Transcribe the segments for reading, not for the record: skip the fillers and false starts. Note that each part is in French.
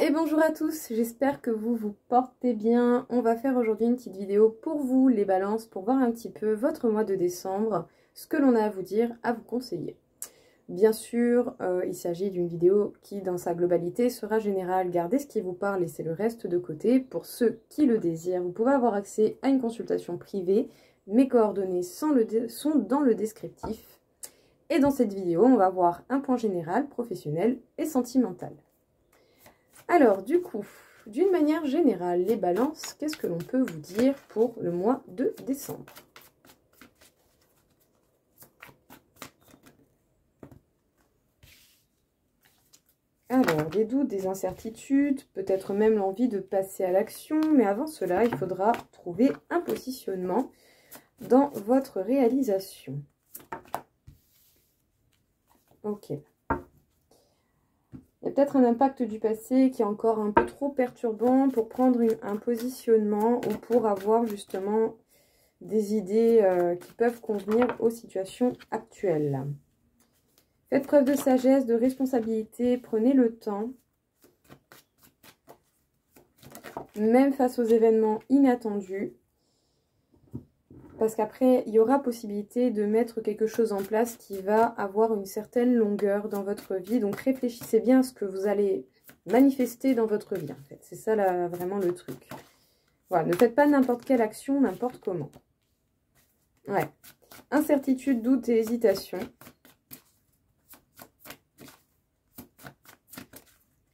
Et bonjour à tous, j'espère que vous vous portez bien. On va faire aujourd'hui une petite vidéo pour vous, les balances, pour voir un petit peu votre mois de décembre, ce que l'on a à vous dire, à vous conseiller. Bien sûr, il s'agit d'une vidéo qui, dans sa globalité, sera générale. Gardez ce qui vous parle, laissez le reste de côté. Pour ceux qui le désirent, vous pouvez avoir accès à une consultation privée. Mes coordonnées sont dans le descriptif. Et dans cette vidéo, on va voir un point général, professionnel et sentimental. Alors, du coup, d'une manière générale, les balances, qu'est-ce que l'on peut vous dire pour le mois de décembre? Alors, des doutes, des incertitudes, peut-être même l'envie de passer à l'action, mais avant cela, il faudra trouver un positionnement dans votre réalisation. Ok. Il y a peut-être un impact du passé qui est encore un peu trop perturbant pour prendre un positionnement ou pour avoir justement des idées qui peuvent convenir aux situations actuelles. Faites preuve de sagesse, de responsabilité, prenez le temps. Même face aux événements inattendus. Parce qu'après, il y aura possibilité de mettre quelque chose en place qui va avoir une certaine longueur dans votre vie. Donc réfléchissez bien à ce que vous allez manifester dans votre vie, en fait. C'est ça là, vraiment le truc. Voilà, ne faites pas n'importe quelle action, n'importe comment. Ouais. Incertitude, doute et hésitation.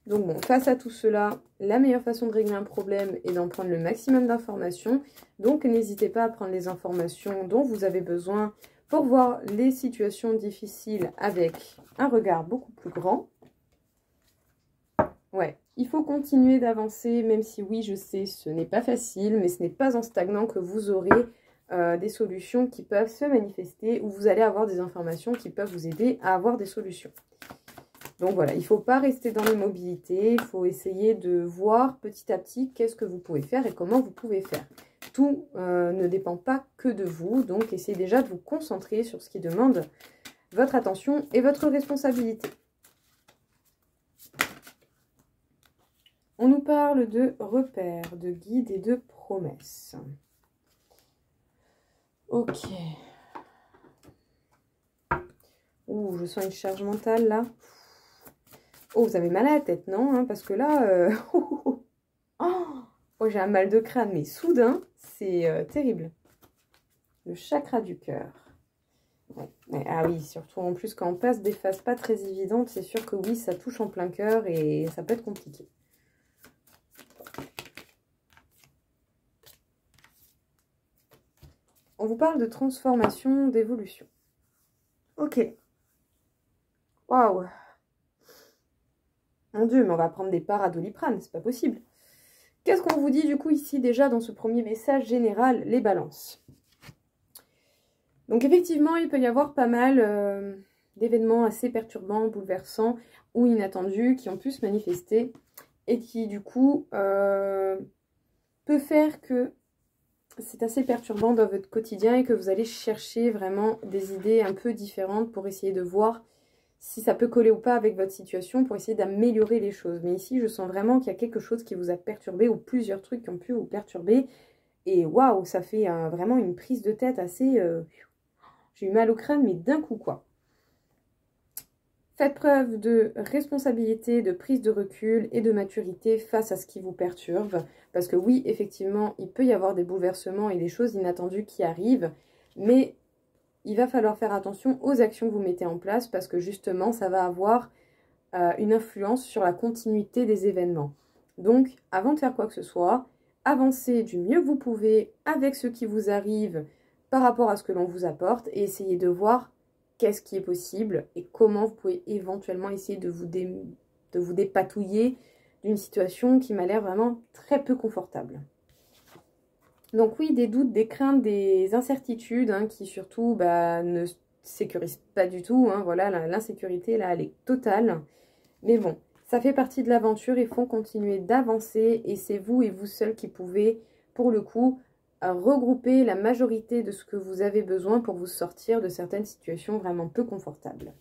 Donc bon, face à tout cela, la meilleure façon de régler un problème est d'en prendre le maximum d'informations. Donc n'hésitez pas à prendre les informations dont vous avez besoin pour voir les situations difficiles avec un regard beaucoup plus grand. Ouais, il faut continuer d'avancer, même si oui, je sais, ce n'est pas facile, mais ce n'est pas en stagnant que vous aurez des solutions qui peuvent se manifester ou vous allez avoir des informations qui peuvent vous aider à avoir des solutions. Donc voilà, il ne faut pas rester dans l'immobilité, il faut essayer de voir petit à petit qu'est-ce que vous pouvez faire et comment vous pouvez faire. Tout ne dépend pas que de vous, donc essayez déjà de vous concentrer sur ce qui demande votre attention et votre responsabilité. On nous parle de repères, de guides et de promesses. Ok. Ouh, je sens une charge mentale là. Oh, vous avez mal à la tête, non hein? Parce que là, oh, j'ai un mal de crâne, mais soudain, c'est terrible. Le chakra du cœur. Ouais. Ah oui, surtout en plus, quand on passe des phases pas très évidentes, c'est sûr que oui, ça touche en plein cœur et ça peut être compliqué. On vous parle de transformation, d'évolution. Ok. Waouh. Mon Dieu, mais on va prendre des parts à Doliprane, c'est pas possible. Qu'est-ce qu'on vous dit du coup ici déjà dans ce premier message général, les balances? Donc effectivement, il peut y avoir pas mal d'événements assez perturbants, bouleversants ou inattendus qui ont pu se manifester et qui du coup peut faire que c'est assez perturbant dans votre quotidien et que vous allez chercher vraiment des idées un peu différentes pour essayer de voir si ça peut coller ou pas avec votre situation pour essayer d'améliorer les choses. Mais ici, je sens vraiment qu'il y a quelque chose qui vous a perturbé ou plusieurs trucs qui ont pu vous perturber. Et waouh, ça fait vraiment une prise de tête assez... J'ai eu mal au crâne, mais d'un coup, quoi. Faites preuve de responsabilité, de prise de recul et de maturité face à ce qui vous perturbe. Parce que oui, effectivement, il peut y avoir des bouleversements et des choses inattendues qui arrivent. Mais il va falloir faire attention aux actions que vous mettez en place parce que justement, ça va avoir une influence sur la continuité des événements. Donc, avant de faire quoi que ce soit, avancez du mieux que vous pouvez avec ce qui vous arrive par rapport à ce que l'on vous apporte et essayez de voir qu'est-ce qui est possible et comment vous pouvez éventuellement essayer de vous dépatouiller d'une situation qui m'a l'air vraiment très peu confortable. Donc oui, des doutes, des craintes, des incertitudes qui surtout ne sécurisent pas du tout. Voilà, l'insécurité là, elle est totale. Mais bon, ça fait partie de l'aventure, il faut continuer d'avancer et c'est vous et vous seul qui pouvez, pour le coup, regrouper la majorité de ce que vous avez besoin pour vous sortir de certaines situations vraiment peu confortables.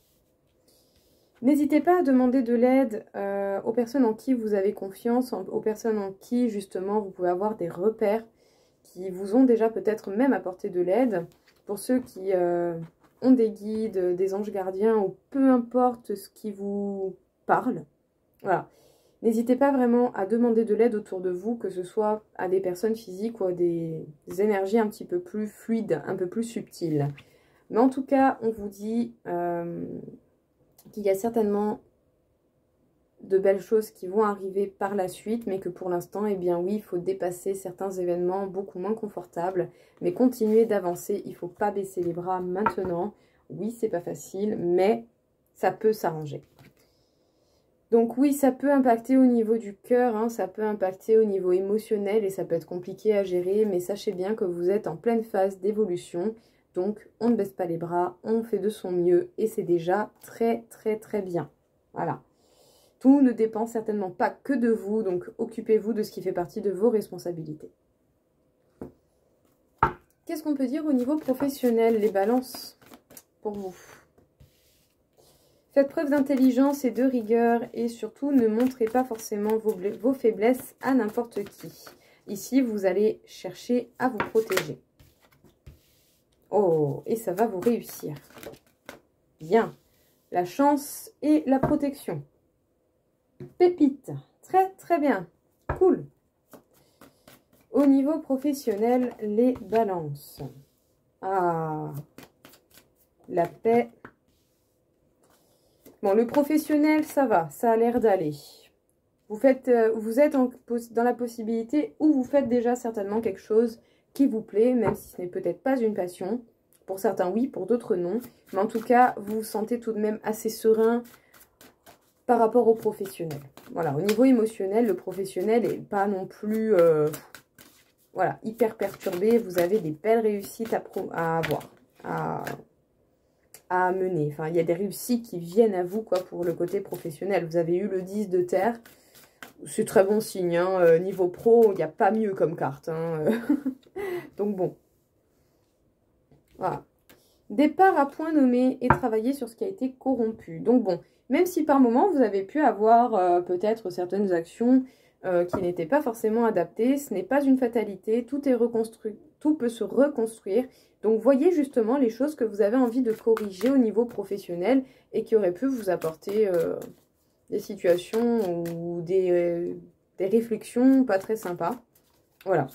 N'hésitez pas à demander de l'aide aux personnes en qui vous avez confiance, aux personnes en qui justement vous pouvez avoir des repères qui vous ont déjà peut-être même apporté de l'aide. Pour ceux qui ont des guides, des anges gardiens ou peu importe ce qui vous parle. Voilà. N'hésitez pas vraiment à demander de l'aide autour de vous, que ce soit à des personnes physiques ou à des énergies un petit peu plus fluides, un peu plus subtiles. Mais en tout cas, on vous dit qu'il y a certainement de belles choses qui vont arriver par la suite, mais que pour l'instant, eh bien oui, il faut dépasser certains événements beaucoup moins confortables, mais continuer d'avancer. Il ne faut pas baisser les bras maintenant. Oui, c'est pas facile, mais ça peut s'arranger. Donc oui, ça peut impacter au niveau du cœur, hein, ça peut impacter au niveau émotionnel et ça peut être compliqué à gérer, mais sachez bien que vous êtes en pleine phase d'évolution. Donc on ne baisse pas les bras, on fait de son mieux et c'est déjà très très très bien. Voilà. Tout ne dépend certainement pas que de vous, donc occupez-vous de ce qui fait partie de vos responsabilités. Qu'est-ce qu'on peut dire au niveau professionnel, les balances, pour vous? Faites preuve d'intelligence et de rigueur et surtout ne montrez pas forcément vos faiblesses à n'importe qui. Ici, vous allez chercher à vous protéger. Oh, et ça va vous réussir. Bien. La chance et la protection. Pépite. Très, très bien. Cool. Au niveau professionnel, les balances. Ah. La paix. Bon, le professionnel, ça va, ça a l'air d'aller. Vous êtes dans la possibilité où vous faites déjà certainement quelque chose qui vous plaît, même si ce n'est peut-être pas une passion. Pour certains, oui, pour d'autres, non. Mais en tout cas, vous vous sentez tout de même assez serein par rapport au professionnel. Voilà, au niveau émotionnel, le professionnel n'est pas non plus voilà, hyper perturbé. Vous avez des belles réussites à avoir, à mener. Enfin, il y a des réussites qui viennent à vous, quoi, pour le côté professionnel. Vous avez eu le 10 de terre. C'est très bon signe, hein. Niveau pro, il n'y a pas mieux comme carte, hein. Donc bon. Voilà. Départ à point nommé et travailler sur ce qui a été corrompu. Donc bon, même si par moment vous avez pu avoir peut-être certaines actions qui n'étaient pas forcément adaptées, ce n'est pas une fatalité, tout est reconstruit, tout peut se reconstruire. Donc voyez justement les choses que vous avez envie de corriger au niveau professionnel et qui auraient pu vous apporter des situations ou des réflexions pas très sympas. Voilà.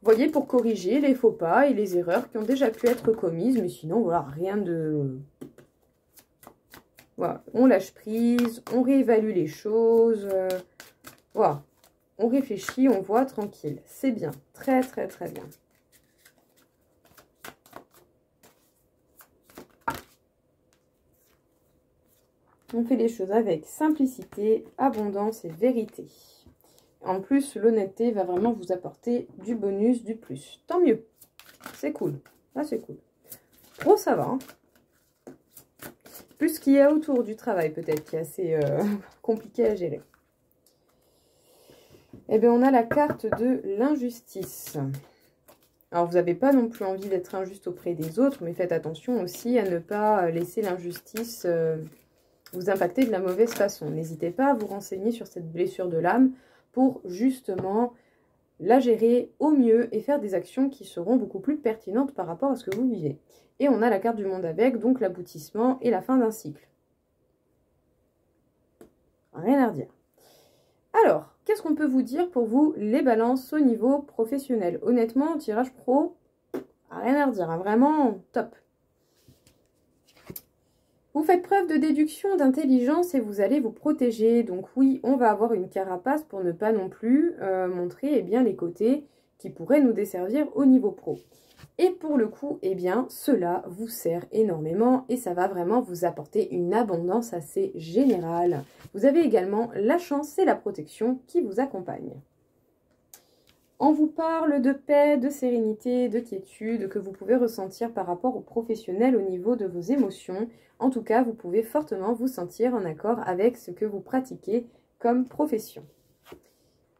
Voyez pour corriger les faux pas et les erreurs qui ont déjà pu être commises, mais sinon, voilà, rien de... Voilà, on lâche prise, on réévalue les choses, voilà, on réfléchit, on voit tranquille. C'est bien, très très très bien. On fait les choses avec simplicité, abondance et vérité. En plus, l'honnêteté va vraiment vous apporter du bonus, du plus. Tant mieux. C'est cool. Là, c'est cool. Pro, ça va. Hein. Plus ce qu'il y a autour du travail, peut-être, qui est assez compliqué à gérer. Eh bien, on a la carte de l'injustice. Alors, vous n'avez pas non plus envie d'être injuste auprès des autres, mais faites attention aussi à ne pas laisser l'injustice vous impacter de la mauvaise façon. N'hésitez pas à vous renseigner sur cette blessure de l'âme pour justement la gérer au mieux et faire des actions qui seront beaucoup plus pertinentes par rapport à ce que vous vivez. Et on a la carte du monde avec, donc l'aboutissement et la fin d'un cycle. Rien à redire. Alors, qu'est-ce qu'on peut vous dire pour vous, les balances au niveau professionnel? Honnêtement, tirage pro, rien à redire, hein, vraiment top. Vous faites preuve de déduction, d'intelligence et vous allez vous protéger. Donc oui, on va avoir une carapace pour ne pas non plus montrer eh bien, les côtés qui pourraient nous desservir au niveau pro. Et pour le coup, eh bien, cela vous sert énormément et ça va vraiment vous apporter une abondance assez générale. Vous avez également la chance et la protection qui vous accompagnent. On vous parle de paix, de sérénité, de quiétude que vous pouvez ressentir par rapport aux professionnels au niveau de vos émotions. En tout cas, vous pouvez fortement vous sentir en accord avec ce que vous pratiquez comme profession.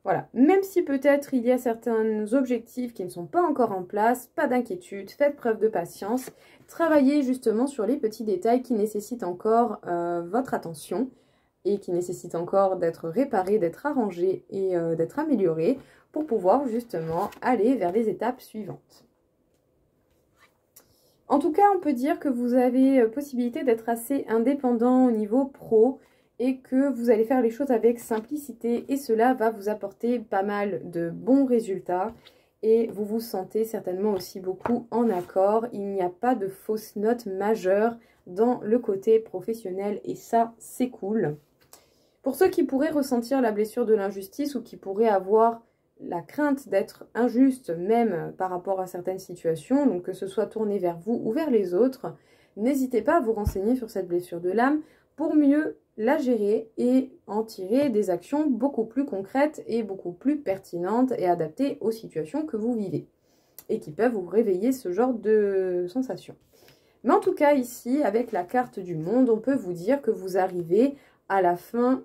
Voilà, même si peut-être il y a certains objectifs qui ne sont pas encore en place, pas d'inquiétude, faites preuve de patience. Travaillez justement sur les petits détails qui nécessitent encore votre attention. et qui nécessitent encore d'être réparées, d'être arrangées et d'être améliorées pour pouvoir justement aller vers les étapes suivantes. En tout cas, on peut dire que vous avez possibilité d'être assez indépendant au niveau pro et que vous allez faire les choses avec simplicité et cela va vous apporter pas mal de bons résultats et vous vous sentez certainement aussi beaucoup en accord. Il n'y a pas de fausses notes majeures dans le côté professionnel et ça, c'est cool. Pour ceux qui pourraient ressentir la blessure de l'injustice ou qui pourraient avoir la crainte d'être injuste même par rapport à certaines situations, donc que ce soit tourné vers vous ou vers les autres, n'hésitez pas à vous renseigner sur cette blessure de l'âme pour mieux la gérer et en tirer des actions beaucoup plus concrètes et beaucoup plus pertinentes et adaptées aux situations que vous vivez et qui peuvent vous réveiller ce genre de sensations. Mais en tout cas ici, avec la carte du monde, on peut vous dire que vous arrivez à la fin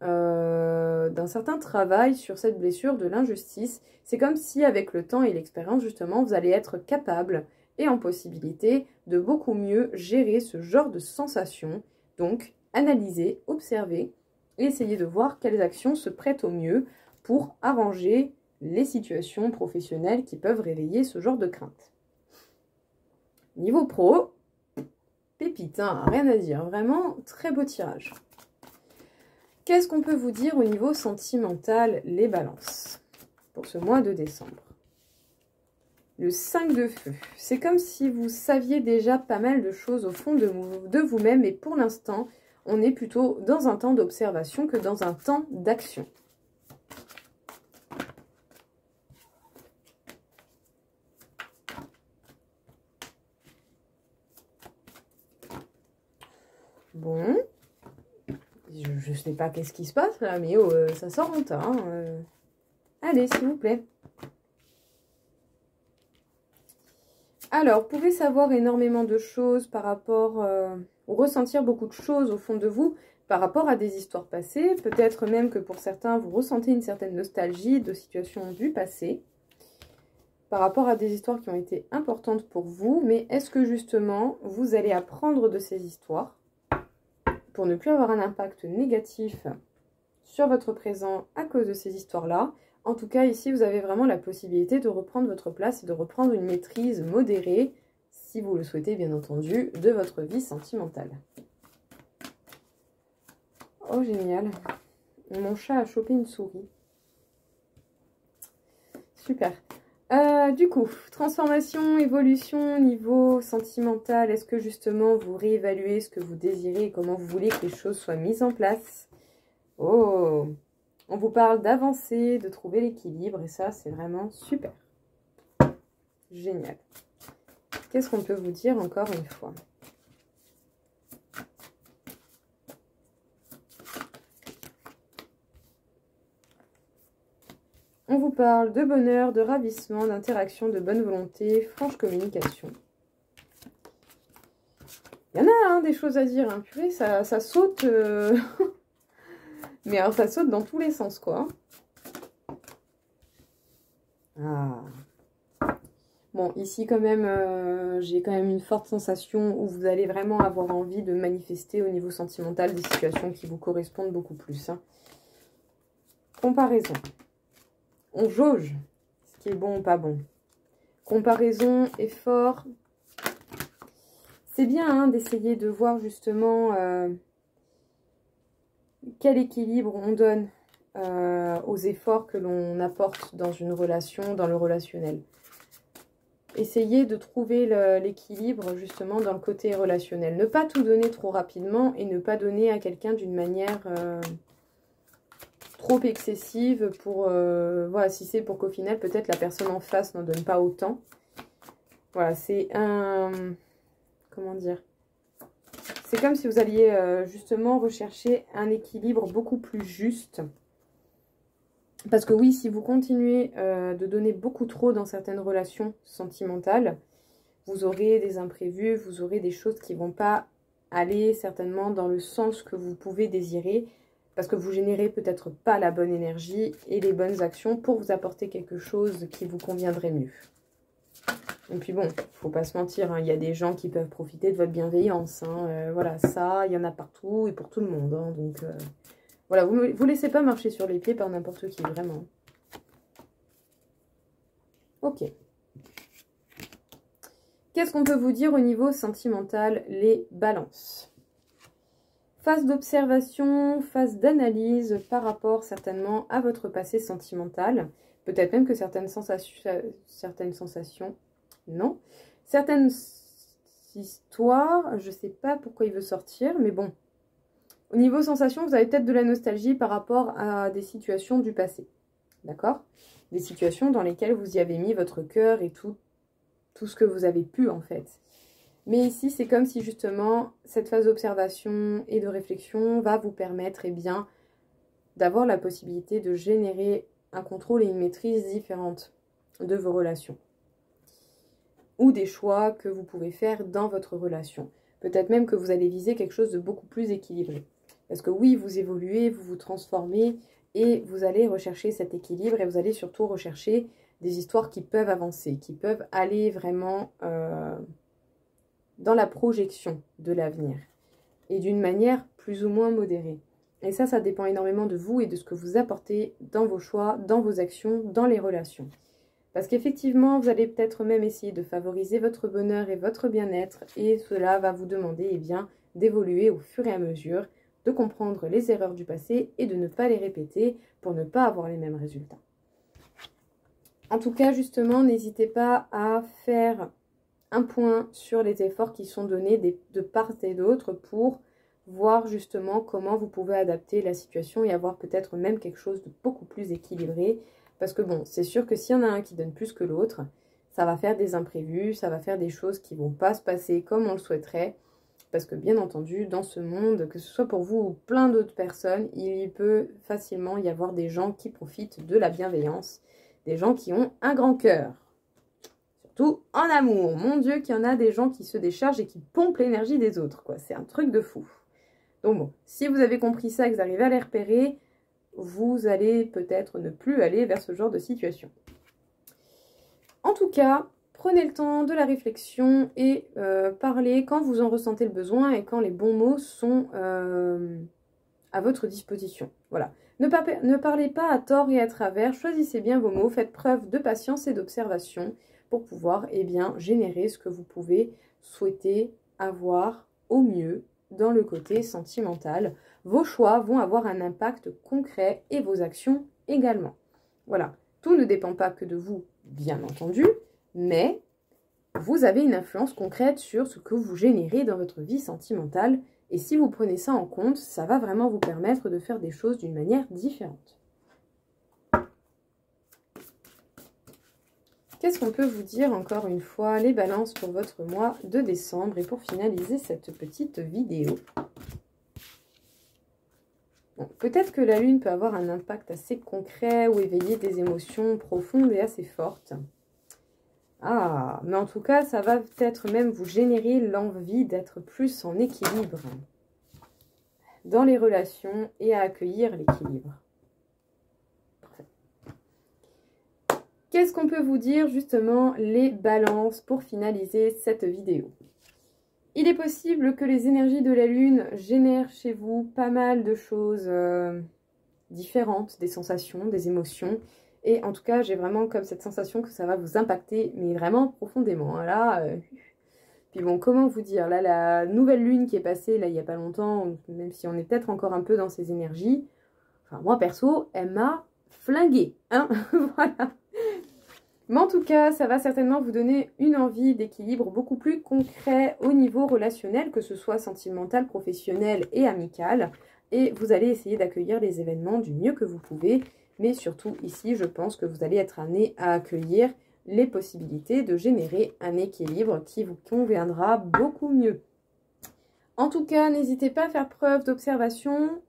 d'un certain travail sur cette blessure de l'injustice. C'est comme si avec le temps et l'expérience justement vous allez être capable et en possibilité de beaucoup mieux gérer ce genre de sensations. Donc analyser, observer et essayer de voir quelles actions se prêtent au mieux pour arranger les situations professionnelles qui peuvent réveiller ce genre de crainte. Niveau pro, pépite, hein, rien à dire, vraiment très beau tirage. Qu'est-ce qu'on peut vous dire au niveau sentimental, les balances, pour ce mois de décembre? Le 5 de feu. C'est comme si vous saviez déjà pas mal de choses au fond de vous-même, et pour l'instant, on est plutôt dans un temps d'observation que dans un temps d'action. Bon. Je ne sais pas qu'est-ce qui se passe là, mais oh, ça sort en tas. Hein, Allez, s'il vous plaît. Alors, vous pouvez savoir énormément de choses par rapport, ou ressentir beaucoup de choses au fond de vous par rapport à des histoires passées. Peut-être même que pour certains, vous ressentez une certaine nostalgie de situations du passé par rapport à des histoires qui ont été importantes pour vous. Mais est-ce que justement, vous allez apprendre de ces histoires pour ne plus avoir un impact négatif sur votre présent à cause de ces histoires-là? En tout cas, ici, vous avez vraiment la possibilité de reprendre votre place et de reprendre une maîtrise modérée, si vous le souhaitez bien entendu, de votre vie sentimentale. Oh, génial. Mon chat a chopé une souris. Super. Du coup, transformation, évolution, niveau sentimental, est-ce que justement vous réévaluez ce que vous désirez et comment vous voulez que les choses soient mises en place? Oh, on vous parle d'avancer, de trouver l'équilibre et ça, c'est vraiment super. Génial. Qu'est-ce qu'on peut vous dire encore une fois? On vous parle de bonheur, de ravissement, d'interaction, de bonne volonté, franche communication. Il y en a hein, des choses à dire, hein. Purée, ça saute. Mais alors ça saute dans tous les sens, quoi. Ah. Bon, ici quand même, j'ai quand même une forte sensation où vous allez vraiment avoir envie de manifester au niveau sentimental des situations qui vous correspondent beaucoup plus. Hein. Comparaison. On jauge ce qui est bon ou pas bon. Comparaison, effort. C'est bien hein, d'essayer de voir justement quel équilibre on donne aux efforts que l'on apporte dans une relation, dans le relationnel. Essayez de trouver l'équilibre justement dans le côté relationnel. Ne pas tout donner trop rapidement et ne pas donner à quelqu'un d'une manière trop excessive pour voilà, si c'est pour qu'au final peut-être la personne en face n'en donne pas autant. Voilà, c'est un comment dire, c'est comme si vous alliez justement rechercher un équilibre beaucoup plus juste. Parce que oui, si vous continuez de donner beaucoup trop dans certaines relations sentimentales, vous aurez des imprévus, vous aurez des choses qui ne vont pas aller certainement dans le sens que vous pouvez désirer. Parce que vous générez peut-être pas la bonne énergie et les bonnes actions pour vous apporter quelque chose qui vous conviendrait mieux. Et puis bon, faut pas se mentir, hein, il y a des gens qui peuvent profiter de votre bienveillance. Hein, voilà, ça, il y en a partout et pour tout le monde. Hein, donc voilà, vous laissez pas marcher sur les pieds par n'importe qui, vraiment. Ok. Qu'est-ce qu'on peut vous dire au niveau sentimental, les balances? Phase d'observation, phase d'analyse par rapport certainement à votre passé sentimental. Peut-être même que certaines sensations, non. Certaines histoires, je ne sais pas pourquoi il veut sortir, mais bon. Au niveau sensation, vous avez peut-être de la nostalgie par rapport à des situations du passé. D'accord? Des situations dans lesquelles vous y avez mis votre cœur et tout ce que vous avez pu en fait. Mais ici, c'est comme si justement, cette phase d'observation et de réflexion va vous permettre d'avoir la possibilité de générer un contrôle et une maîtrise différente de vos relations. Ou des choix que vous pouvez faire dans votre relation. Peut-être même que vous allez viser quelque chose de beaucoup plus équilibré. Parce que oui, vous évoluez, vous vous transformez et vous allez rechercher cet équilibre et vous allez surtout rechercher des histoires qui peuvent avancer, qui peuvent aller vraiment dans la projection de l'avenir et d'une manière plus ou moins modérée. Et ça dépend énormément de vous et de ce que vous apportez dans vos choix, dans vos actions, dans les relations. Parce qu'effectivement, vous allez peut-être même essayer de favoriser votre bonheur et votre bien-être et cela va vous demander d'évoluer au fur et à mesure, de comprendre les erreurs du passé et de ne pas les répéter pour ne pas avoir les mêmes résultats. En tout cas, justement, n'hésitez pas à faire un point sur les efforts qui sont donnés de part et d'autre pour voir justement comment vous pouvez adapter la situation et avoir peut-être même quelque chose de beaucoup plus équilibré. Parce que bon, c'est sûr que s'il y en a un qui donne plus que l'autre, ça va faire des imprévus, ça va faire des choses qui vont pas se passer comme on le souhaiterait. Parce que bien entendu, dans ce monde, que ce soit pour vous ou plein d'autres personnes, il peut facilement y avoir des gens qui profitent de la bienveillance, des gens qui ont un grand cœur. Surtout en amour. Mon Dieu, qu'il y en a des gens qui se déchargent et qui pompent l'énergie des autres, quoi. C'est un truc de fou. Donc bon, si vous avez compris ça et que vous arrivez à les repérer, vous allez peut-être ne plus aller vers ce genre de situation. En tout cas, prenez le temps de la réflexion et parlez quand vous en ressentez le besoin et quand les bons mots sont à votre disposition. Voilà. Ne parlez pas à tort et à travers, choisissez bien vos mots, faites preuve de patience et d'observation pour pouvoir générer ce que vous pouvez souhaiter avoir au mieux dans le côté sentimental. Vos choix vont avoir un impact concret et vos actions également. Voilà, tout ne dépend pas que de vous, bien entendu, mais vous avez une influence concrète sur ce que vous générez dans votre vie sentimentale. Et si vous prenez ça en compte, ça va vraiment vous permettre de faire des choses d'une manière différente. Qu'est-ce qu'on peut vous dire encore une fois, les balances pour votre mois de décembre et pour finaliser cette petite vidéo. Bon, peut-être que la lune peut avoir un impact assez concret ou éveiller des émotions profondes et assez fortes. Ah, mais en tout cas, ça va peut-être même vous générer l'envie d'être plus en équilibre dans les relations et à accueillir l'équilibre. Qu'est-ce qu'on peut vous dire justement les balances pour finaliser cette vidéo? Il est possible que les énergies de la lune génèrent chez vous pas mal de choses différentes, des sensations, des émotions. Et en tout cas, j'ai vraiment comme cette sensation que ça va vous impacter, mais vraiment profondément. Là, puis bon, comment vous dire? Là, la nouvelle lune qui est passée, là, il n'y a pas longtemps, même si on est peut-être encore un peu dans ces énergies, enfin, moi, perso, elle m'a flinguée, hein. Voilà. Mais en tout cas, ça va certainement vous donner une envie d'équilibre beaucoup plus concret au niveau relationnel, que ce soit sentimental, professionnel et amical. Et vous allez essayer d'accueillir les événements du mieux que vous pouvez. Mais surtout ici, je pense que vous allez être amené à accueillir les possibilités de générer un équilibre qui vous conviendra beaucoup mieux. En tout cas, n'hésitez pas à faire preuve d'observation,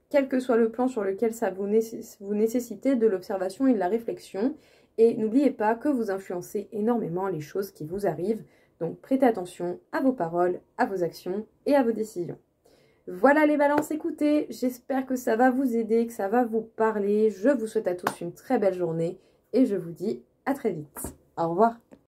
quel que soit le plan sur lequel ça vous nécessitez de l'observation et de la réflexion. Et n'oubliez pas que vous influencez énormément les choses qui vous arrivent. Donc prêtez attention à vos paroles, à vos actions et à vos décisions. Voilà les balances, écoutez, j'espère que ça va vous aider, que ça va vous parler. Je vous souhaite à tous une très belle journée et je vous dis à très vite. Au revoir.